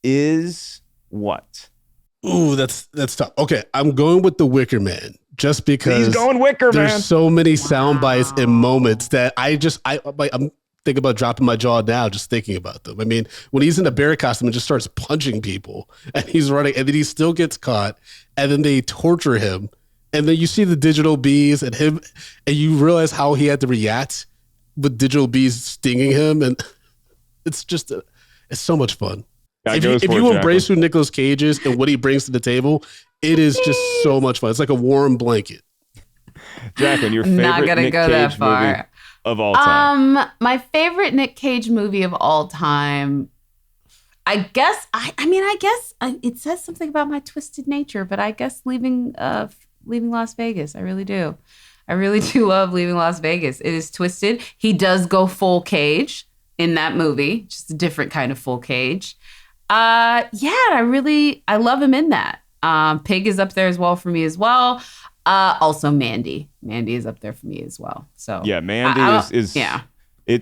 is what? Ooh, that's tough. Okay, I'm going with The Wicker Man just because he's going Wicker Man. There's so many sound bites and moments that I'm thinking about dropping my jaw now just thinking about them. I mean, when he's in a bear costume and just starts punching people and he's running and then he still gets caught and then they torture him and then you see the digital bees and him and you realize how he had to react with digital bees stinging him, and it's just it's so much fun. If you embrace who Nicolas Cage is and what he brings to the table, it is just so much fun. It's like a warm blanket. Jacqueline, your favorite Nic Cage movie of all time? My favorite Nic Cage movie of all time, I guess, it says something about my twisted nature, but I guess Leaving Las Vegas. I really do. I really do love Leaving Las Vegas. It is twisted. He does go full Cage in that movie, just a different kind of full Cage. I love him in that. Pig is up there as well for me as well. Also Mandy is up there for me as well. So yeah, Mandy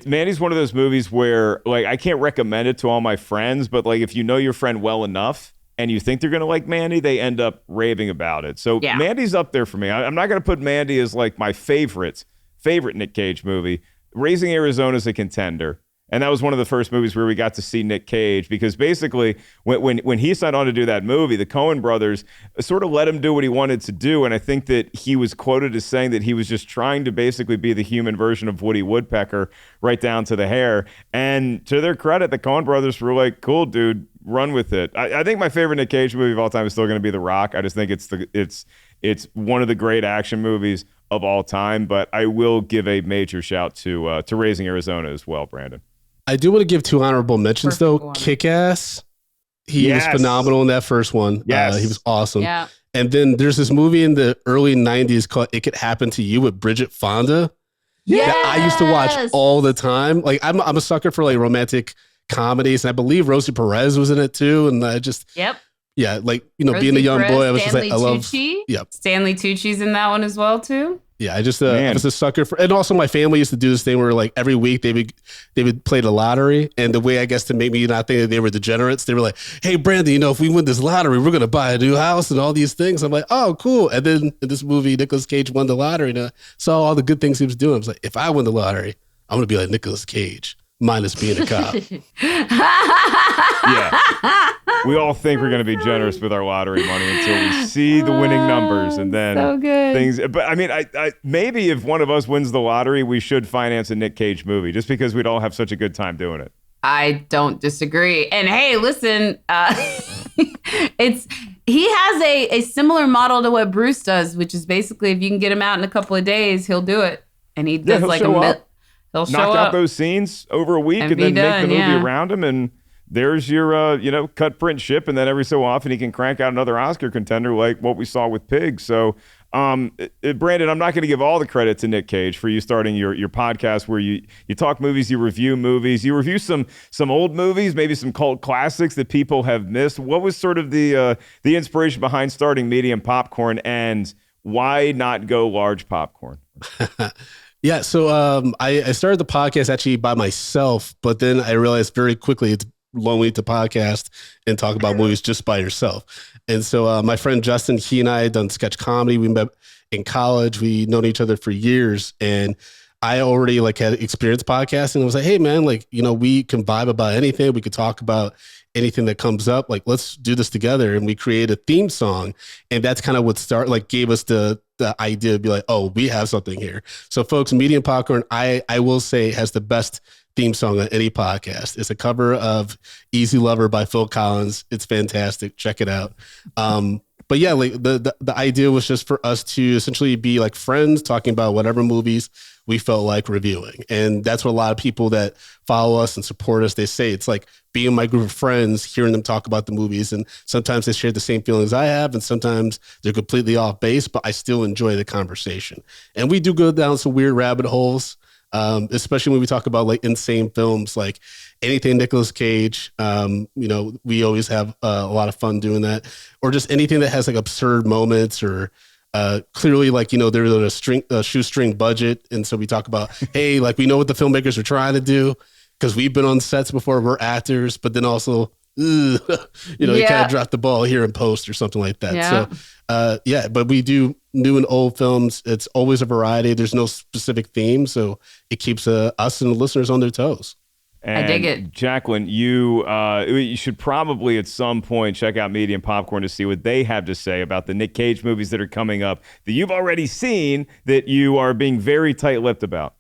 Mandy's one of those movies where like I can't recommend it to all my friends, but like if you know your friend well enough and you think they're gonna like Mandy, they end up raving about it. So Mandy's up there for me. I'm not gonna put Mandy as like my favorite Nic Cage movie. Raising Arizona is a contender. And that was one of the first movies where we got to see Nic Cage, because basically when he signed on to do that movie, the Coen brothers sort of let him do what he wanted to do. And I think that he was quoted as saying that he was just trying to basically be the human version of Woody Woodpecker right down to the hair. And to their credit, the Coen brothers were like, cool, dude, run with it. I think my favorite Nic Cage movie of all time is still going to be The Rock. I just think it's one of the great action movies of all time. But I will give a major shout to Raising Arizona as well, Brandon. I do want to give 2 honorable mentions though. Kick-Ass. He was phenomenal in that first one. Yes. He was awesome. Yeah. And then there's this movie in the early 90s called It Could Happen to You with Bridget Fonda. Yes. That I used to watch all the time. Like I'm a sucker for like romantic comedies, and I believe Rosie Perez was in it too. And I just like Rosie being a young Perez, boy, I was Stanley just like, I love. Tucci. Yep. Stanley Tucci's in that one as well too. Yeah, I was a sucker for, and also my family used to do this thing where like every week they would play the lottery, and the way I guess to make me not think that they were degenerates, they were like, "Hey, Brandon, if we win this lottery, we're gonna buy a new house and all these things." I'm like, "Oh, cool!" And then in this movie, Nicolas Cage won the lottery, and I saw all the good things he was doing. I was like, "If I win the lottery, I'm gonna be like Nicolas Cage, minus being a cop." Yeah. We all think we're going to be generous with our lottery money until we see the winning numbers, and then so good. things. But I mean, I maybe if one of us wins the lottery, we should finance a Nic Cage movie, just because we'd all have such a good time doing it. I don't disagree. And hey, listen, he has a similar model to what Bruce does, which is basically if you can get him out in a couple of days, he'll do it, and he does like he'll show knock up, out those scenes over a week, and then make the movie around him, and there's your cut, print, ship, and then every so often he can crank out another Oscar contender like what we saw with Pig. So Brandon, I'm not going to give all the credit to Nic Cage for you starting your podcast where you talk movies, you review movies, you review some old movies, maybe some cult classics that people have missed. What was sort of the inspiration behind starting Medium Popcorn, and why not go large popcorn? Yeah, so I started the podcast actually by myself, but then I realized very quickly it's lonely to podcast and talk about movies just by yourself. And so my friend Justin, he and I had done sketch comedy. We met in college. We known each other for years, and I already had experience podcasting. I was like, hey man, we can vibe about anything. We could talk about anything that comes up. Let's do this together. And we created a theme song, and that's kind of what gave us the idea to be like, oh, we have something here. So folks, Medium Popcorn, I will say, has the best theme song on any podcast. It's a cover of Easy Lover by Phil Collins. It's fantastic. Check it out. But yeah, the idea was just for us to essentially be like friends talking about whatever movies we felt like reviewing. And that's what a lot of people that follow us and support us, they say it's like being my group of friends, hearing them talk about the movies. And sometimes they share the same feelings I have, and sometimes they're completely off base, but I still enjoy the conversation. And we do go down some weird rabbit holes. Especially when we talk about insane films, like anything Nicolas Cage, we always have a lot of fun doing that, or just anything that has absurd moments, or clearly there's a shoestring budget. And so we talk about, hey, we know what the filmmakers are trying to do because we've been on sets before, we're actors, but then also, you kind of drop the ball here in post or something like that. Yeah. So, but we do new and old films. It's always a variety. There's no specific theme, so it keeps us and the listeners on their toes. And I dig it. Jacqueline, you should probably at some point check out Medium Popcorn to see what they have to say about the Nic Cage movies that are coming up that you've already seen that you are being very tight-lipped about.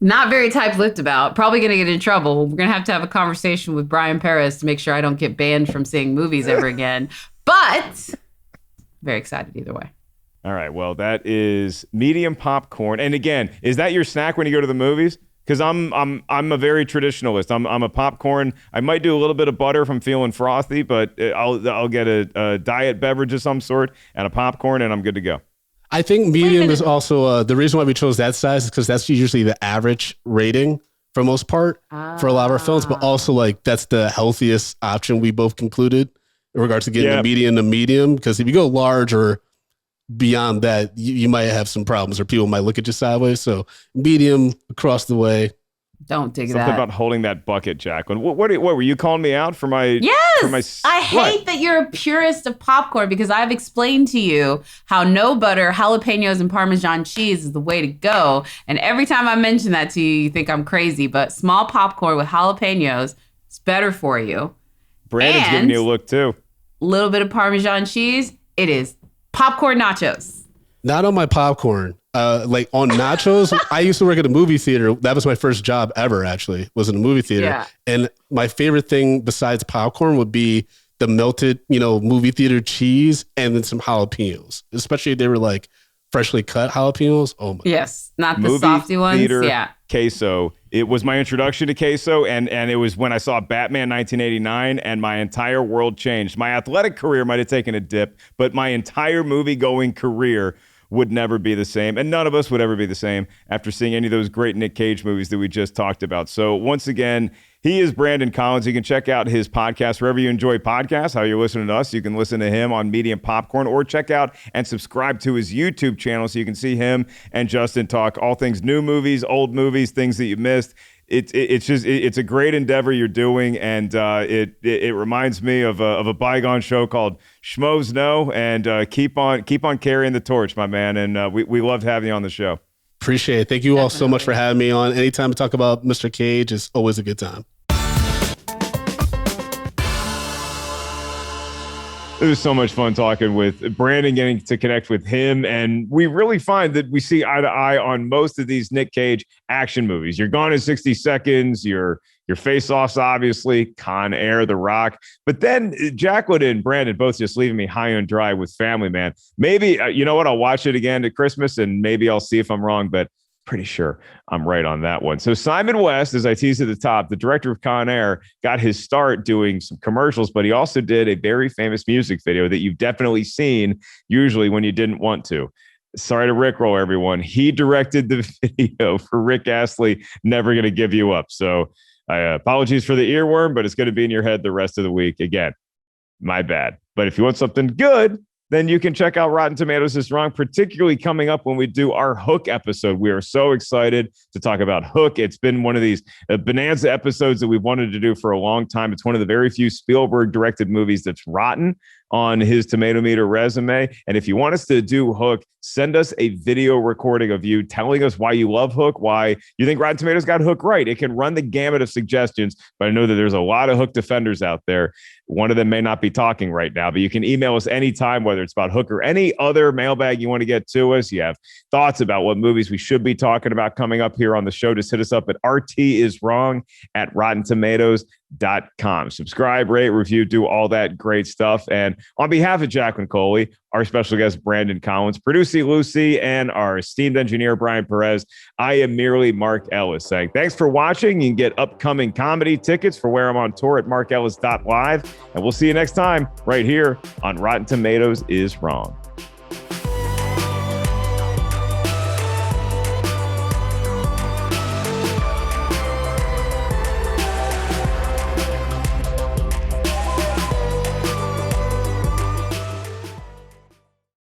Not very tight-lipped about. Probably going to get in trouble. We're going to have a conversation with Brian Perez to make sure I don't get banned from seeing movies ever again. But very excited either way. All right. Well, that is Medium Popcorn. And again, is that your snack when you go to the movies? Because I'm a very traditionalist. I'm a popcorn. I might do a little bit of butter if I'm feeling frothy, but I'll get a diet beverage of some sort and a popcorn, and I'm good to go. I think medium is also the reason why we chose that size is because that's usually the average rating for most part for a lot of our films, but also that's the healthiest option we both concluded in regards to getting the medium to medium. Because if you go large or beyond that, you might have some problems or people might look at you sideways. So medium across the way. Don't dig Something that. about holding that bucket, Jacqueline. What were you calling me out for my? Yes, I hate that you're a purist of popcorn because I've explained to you how no butter, jalapenos, and Parmesan cheese is the way to go. And every time I mention that to you, you think I'm crazy. But small popcorn with jalapenos is better for you. Brandon's giving you a look too. A little bit of Parmesan cheese. It is popcorn nachos. Not on my popcorn. Like on nachos, I used to work at a movie theater. That was my first job ever, actually, was in a movie theater. Yeah. And my favorite thing besides popcorn would be the melted, movie theater cheese and then some jalapenos, especially if they were like freshly cut jalapenos. Oh my. Yes. Not the Movie softy ones. theater Yeah. queso. It was my introduction to queso, and it was when I saw Batman 1989, and my entire world changed. My athletic career might have taken a dip, but my entire movie-going career would never be the same, and none of us would ever be the same after seeing any of those great Nic Cage movies that we just talked about. So once again, he is Brandon Collins. You can check out his podcast wherever you enjoy podcasts. How you're listening to us, you can listen to him on Medium Popcorn, or check out and subscribe to his YouTube channel so you can see him and Justin talk all things new movies, old movies, things that you missed. It's a great endeavor you're doing, and it reminds me of a bygone show called Schmoes Know, and keep on carrying the torch, my man. And we loved having you on the show. Appreciate it. Thank you all so much for having me on. Anytime to talk about Mr. Cage is always a good time. It was so much fun talking with Brandon, getting to connect with him. And we really find that we see eye to eye on most of these Nic Cage action movies. You're Gone in 60 Seconds, your Face-Offs, obviously, Con Air, The Rock. But then Jacqueline and Brandon both just leaving me high and dry with Family Man. Maybe, you know what, I'll watch it again at Christmas, and maybe I'll see if I'm wrong, but pretty sure I'm right on that one. So Simon West, as I teased at the top, the director of Con Air, got his start doing some commercials, but he also did a very famous music video that you've definitely seen, usually when you didn't want to. Sorry to rickroll everyone. He directed the video for Rick Astley, Never Gonna Give You Up. So apologies for the earworm, but it's going to be in your head the rest of the week. Again, my bad. But if you want something good, then you can check out Rotten Tomatoes is Wrong, particularly coming up when we do our Hook episode. We are so excited to talk about Hook. It's been one of these bonanza episodes that we've wanted to do for a long time. It's one of the very few Spielberg-directed movies that's rotten on his Tomatometer resume. And if you want us to do Hook, send us a video recording of you telling us why you love Hook, why you think Rotten Tomatoes got Hook right. It can run the gamut of suggestions, but I know that there's a lot of Hook defenders out there. One of them may not be talking right now, but you can email us anytime, whether it's about Hook or any other mailbag you want to get to us. You have thoughts about what movies we should be talking about coming up here on the show, just hit us up at rtiswrong@rottentomatoes.com. Subscribe, rate, review, do all that great stuff. And on behalf of Jacqueline Coley, our special guest, Brandon Collins, producer Lucy, and our esteemed engineer, Brian Perez, I am merely Mark Ellis saying thanks for watching. You can get upcoming comedy tickets for where I'm on tour at markellis.live. And we'll see you next time right here on Rotten Tomatoes is Wrong.